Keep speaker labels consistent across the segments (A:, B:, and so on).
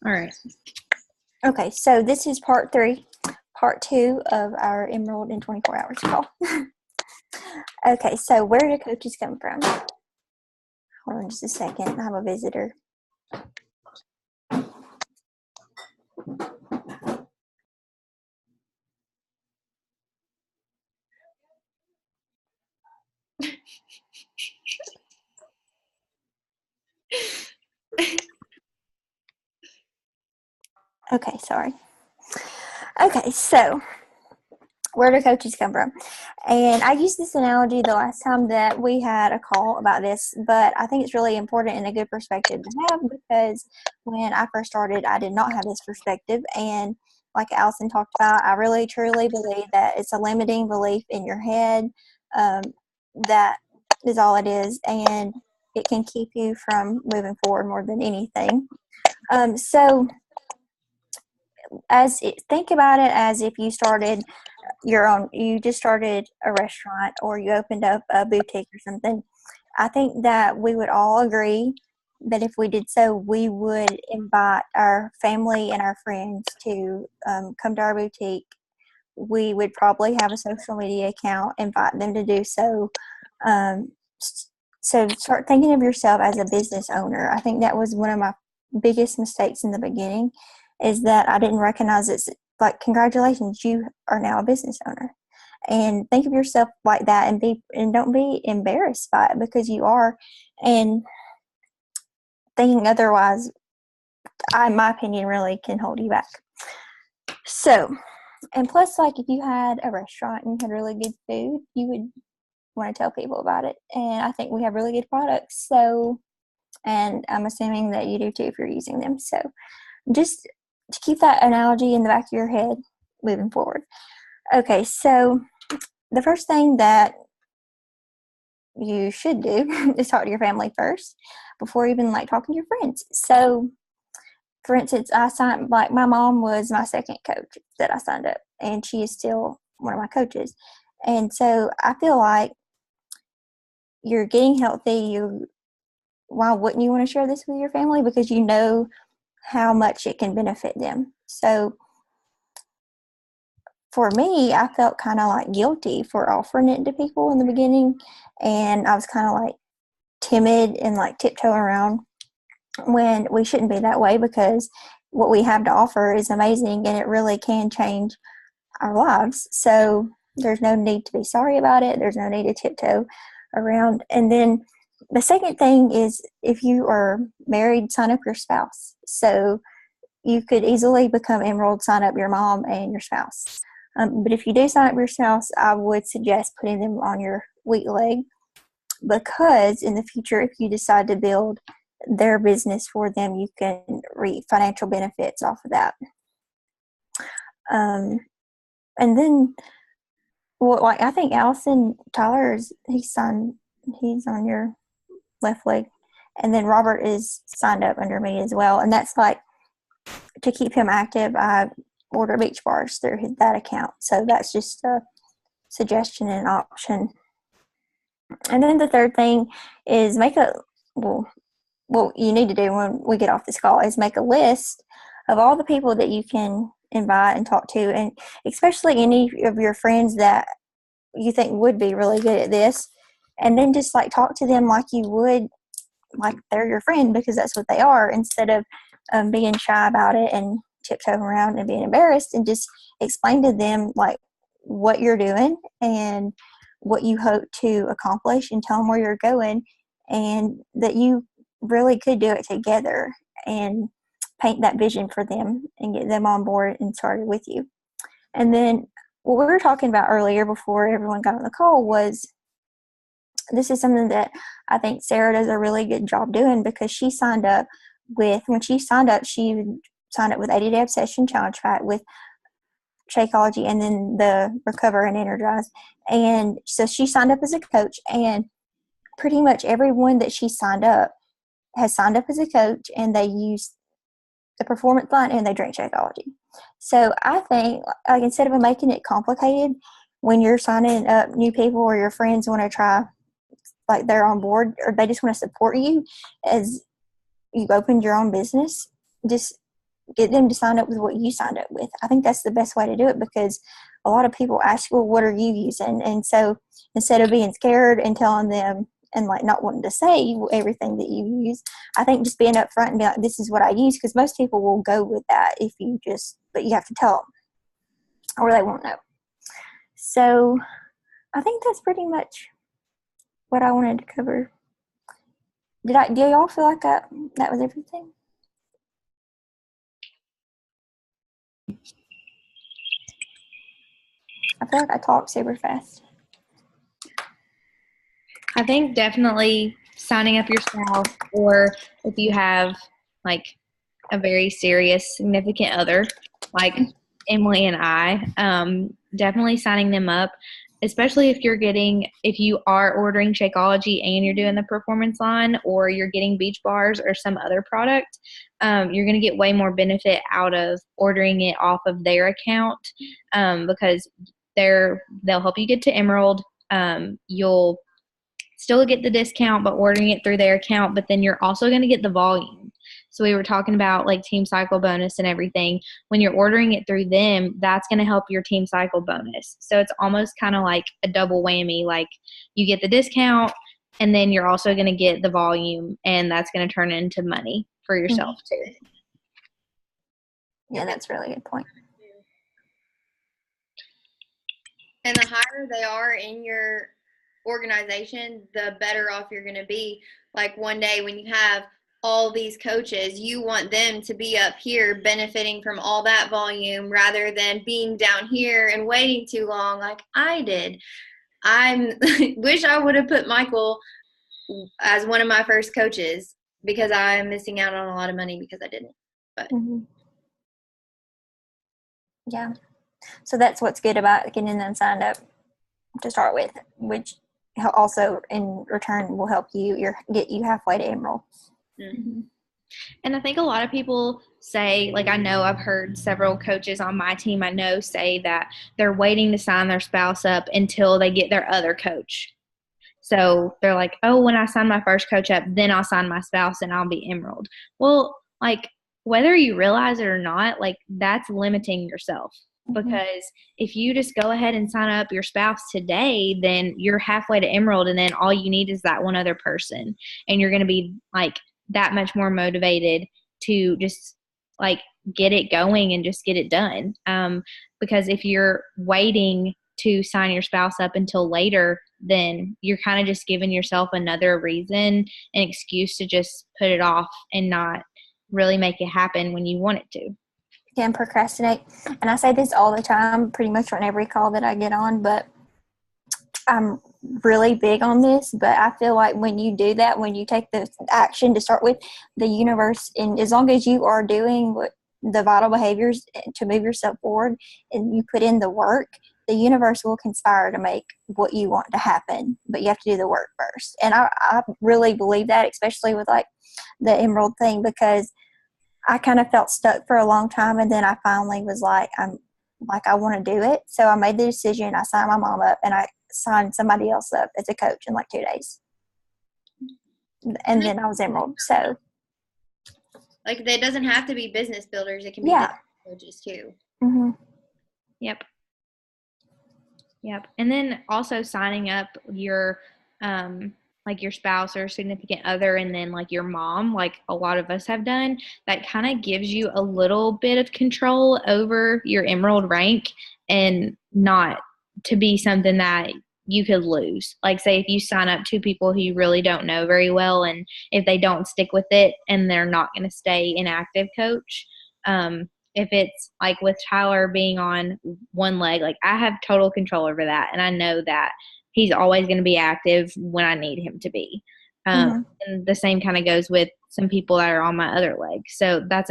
A: All right.
B: Okay, so this is part 3, part 2 of our Emerald in 24 Hours call. Okay, so where do coaches come from? Hold on just a second. I have a visitor. Okay, sorry. Okay, so where do coaches come from? And I used this analogy the last time that we had a call about this, but I think it's really important and a good perspective to have because when I first started, I did not have this perspective. And like Allison talked about, I really truly believe that it's a limiting belief in your head. That is all it is. And it can keep you from moving forward more than anything. So think about it as if you started you just started a restaurant or you opened up a boutique or something. I think that we would all agree that if we did so, we would invite our family and our friends to come to our boutique. We would probably have a social media account, invite them to do so. Um, so start thinking of yourself as a business owner. I think that was one of my biggest mistakes in the beginning, is that I didn't recognize it. Like, congratulations, you are now a business owner. And think of yourself like that, and don't be embarrassed by it, because you are. And thinking otherwise, in my opinion, really can hold you back. So, and plus, like, if you had a restaurant and you had really good food, you would want to tell people about it. And I think we have really good products. So, and I'm assuming that you do too if you're using them. So, just to keep that analogy in the back of your head moving forward. Okay, so the first thing that you should do is talk to your family first before even like talking to your friends. So, for instance, like my mom was my second coach that I signed up, and she is still one of my coaches. And so I feel like you're getting healthy. Why wouldn't you want to share this with your family? Because you know how much it can benefit them. So for me, I felt kind of like guilty for offering it to people in the beginning, and I was kind of like timid and like tiptoe around, when we shouldn't be that way, because what we have to offer is amazing and it really can change our lives. So there's no need to be sorry about it. There's no need to tiptoe around. And then the second thing is, if you are married, sign up your spouse. So you could easily become Emerald, sign up your mom and your spouse. But if you do sign up your spouse, I would suggest putting them on your weak leg, because in the future, if you decide to build their business for them, you can reap financial benefits off of that. And then, well, like, I think Allison Tyler he's on your left leg, and then Robert is signed up under me as well. And that's like, to keep him active, I order beach bars through that account. So that's just a suggestion and option. And then the third thing is what you need to do when we get off this call is make a list of all the people that you can invite and talk to, and especially any of your friends that you think would be really good at this. And then just like talk to them like you would, like they're your friend, because that's what they are, instead of being shy about it and tiptoeing around and being embarrassed. And just explain to them like what you're doing and what you hope to accomplish, and tell them where you're going, and that you really could do it together, and paint that vision for them and get them on board and started with you. And then what we were talking about earlier before everyone got on the call was, this is something that I think Sarah does a really good job doing, because she signed up she signed up with 80 Day Obsession Challenge Pack, with Shakeology, and then the Recover and Energize. And so she signed up as a coach, and pretty much everyone that she signed up has signed up as a coach, and they use the performance line and they drink Shakeology. So I think, like, instead of making it complicated, when you're signing up new people or your friends want to try, like they're on board or they just want to support you as you've opened your own business, just get them to sign up with what you signed up with. I think that's the best way to do it, because a lot of people ask, well, what are you using? And so instead of being scared and telling them and like not wanting to say everything that you use, I think just being upfront and be like, this is what I use, because most people will go with that if you just, but you have to tell them or they won't know. So I think that's pretty much what I wanted to cover. Do y'all feel like that was everything? I feel like I talked super fast.
A: I think definitely signing up your spouse, or if you have like a very serious significant other, like Emily and I, definitely signing them up, especially if you are ordering Shakeology and you're doing the performance line, or you're getting Beach Bars or some other product. You're going to get way more benefit out of ordering it off of their account, because they'll help you get to Emerald. You'll still get the discount, but ordering it through their account, but then you're also going to get the volume. So we were talking about like Team Cycle bonus and everything. When you're ordering it through them, that's going to help your Team Cycle bonus. So it's almost kind of like a double whammy. Like you get the discount, and then you're also going to get the volume, and that's going to turn into money for yourself too.
B: Yeah, that's a really good point.
C: And the higher they are in your organization, the better off you're going to be. Like one day when you have all these coaches, you want them to be up here benefiting from all that volume rather than being down here and waiting too long like I did. I wish I would have put Michael as one of my first coaches, because I'm missing out on a lot of money because I didn't. But
B: yeah. So that's what's good about getting them signed up to start with, which also in return will help get you halfway to Emerald.
A: Mm-hmm. And I think a lot of people say, like I know I've heard several coaches on my team I know say that they're waiting to sign their spouse up until they get their other coach. So they're like, oh, when I sign my first coach up, then I'll sign my spouse and I'll be Emerald. Well, like whether you realize it or not, like that's limiting yourself. Because if you just go ahead and sign up your spouse today, then you're halfway to Emerald, and then all you need is that one other person. And you're going to be like that much more motivated to just like get it going and just get it done. Because if you're waiting to sign your spouse up until later, then you're kind of just giving yourself another reason, an excuse to just put it off and not really make it happen when you want it to.
B: And procrastinate. And I say this all the time, pretty much on every call that I get on, but I'm really big on this. But I feel like when you do that, when you take the action to start with, the universe, and as long as you are doing the vital behaviors to move yourself forward and you put in the work, the universe will conspire to make what you want to happen. But you have to do the work first. And I really believe that, especially with like the Emerald thing, because I kind of felt stuck for a long time, and then I finally was like, I want to do it. So I made the decision. I signed my mom up, and I signed somebody else up as a coach in like 2 days. And then I was Emerald. So,
C: like, it doesn't have to be business builders. It can be coaches too.
B: Mm-hmm.
A: Yep. And then also signing up your like your spouse or significant other, and then like your mom, like a lot of us have done, that kind of gives you a little bit of control over your Emerald rank, and not to be something that you could lose. Like say if you sign up 2 people who you really don't know very well, and if they don't stick with it and they're not going to stay an active coach, if it's like with Tyler being on one leg, like I have total control over that, and I know that he's always going to be active when I need him to be. And the same kind of goes with some people that are on my other leg. So that's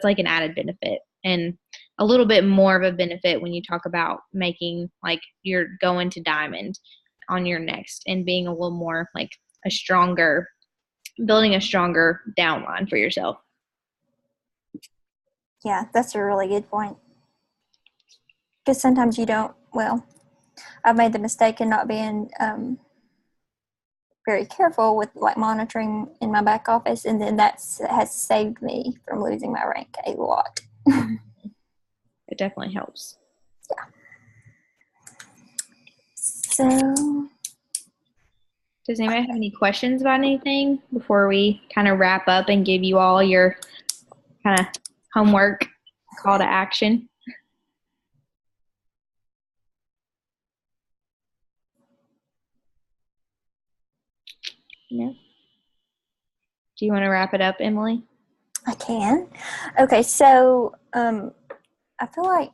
A: like an added benefit, and a little bit more of a benefit when you talk about making like you're going to diamond on your next, and being a little more like building a stronger downline for yourself.
B: Yeah, that's a really good point. Because sometimes you don't, I've made the mistake in not being very careful with like monitoring in my back office, and then has saved me from losing my rank a lot.
A: It definitely helps.
B: So,
A: Does anybody have any questions about anything before we kind of wrap up and give you all your kind of homework call to action? No. Do you want to wrap it up, Emily?
B: I can. Okay, so I feel like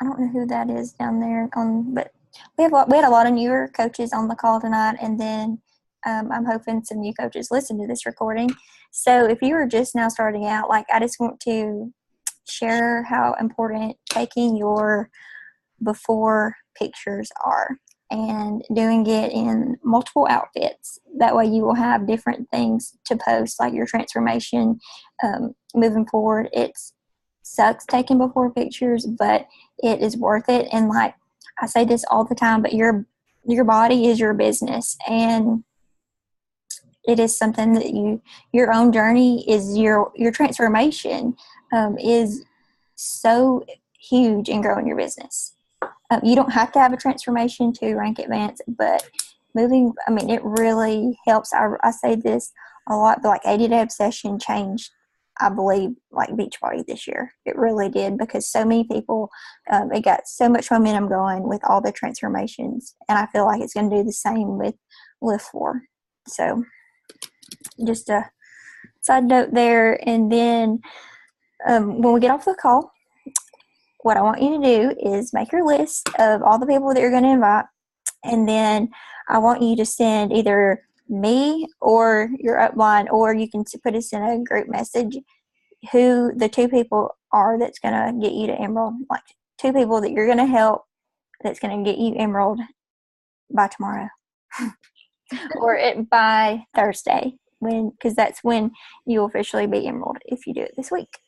B: I don't know who that is down there but we had a lot of newer coaches on the call tonight, and then I'm hoping some new coaches listen to this recording. So if you are just now starting out, like, I just want to share how important taking your before pictures are and doing it in multiple outfits. That way you will have different things to post, like your transformation moving forward. It sucks taking before pictures, but it is worth it. And like I say this all the time, but your body is your business, and it is something that your own journey is your transformation is so huge in growing your business. You don't have to have a transformation to rank advance, but it really helps. I say this a lot, but like 80-Day Obsession changed, I believe, like Beachbody this year. It really did, because so many people, it got so much momentum going with all the transformations, and I feel like it's going to do the same with Lift 4. So just a side note there. And then when we get off the call, what I want you to do is make your list of all the people that you're going to invite, and then I want you to send either me or your upline, or you can put us in a group message, who the 2 people are that's going to get you to Emerald, like 2 people that you're going to help that's going to get you Emerald by tomorrow or by Thursday, because that's when you officially be Emerald if you do it this week.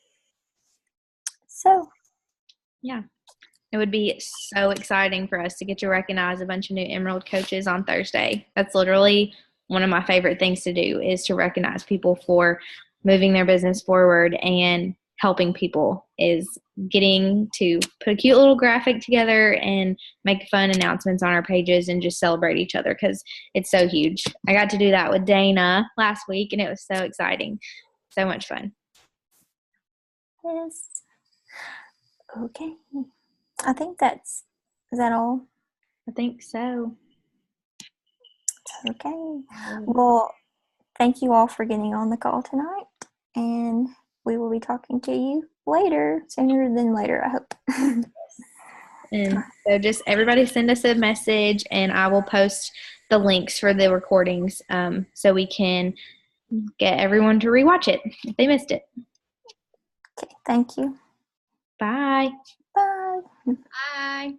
B: So
A: yeah, it would be so exciting for us to get to recognize a bunch of new Emerald coaches on Thursday. That's literally one of my favorite things to do, is to recognize people for moving their business forward and helping people, is getting to put a cute little graphic together and make fun announcements on our pages and just celebrate each other, because it's so huge. I got to do that with Dana last week, and it was so exciting. So much fun.
B: yes. Okay. I think is that all?
A: I think so.
B: Okay. Well, thank you all for getting on the call tonight, and we will be talking to you later, sooner than later, I hope.
A: And so just everybody send us a message, and I will post the links for the recordings so we can get everyone to rewatch it if they missed it.
B: Okay. Thank you.
A: Bye.
B: Bye.
C: Bye.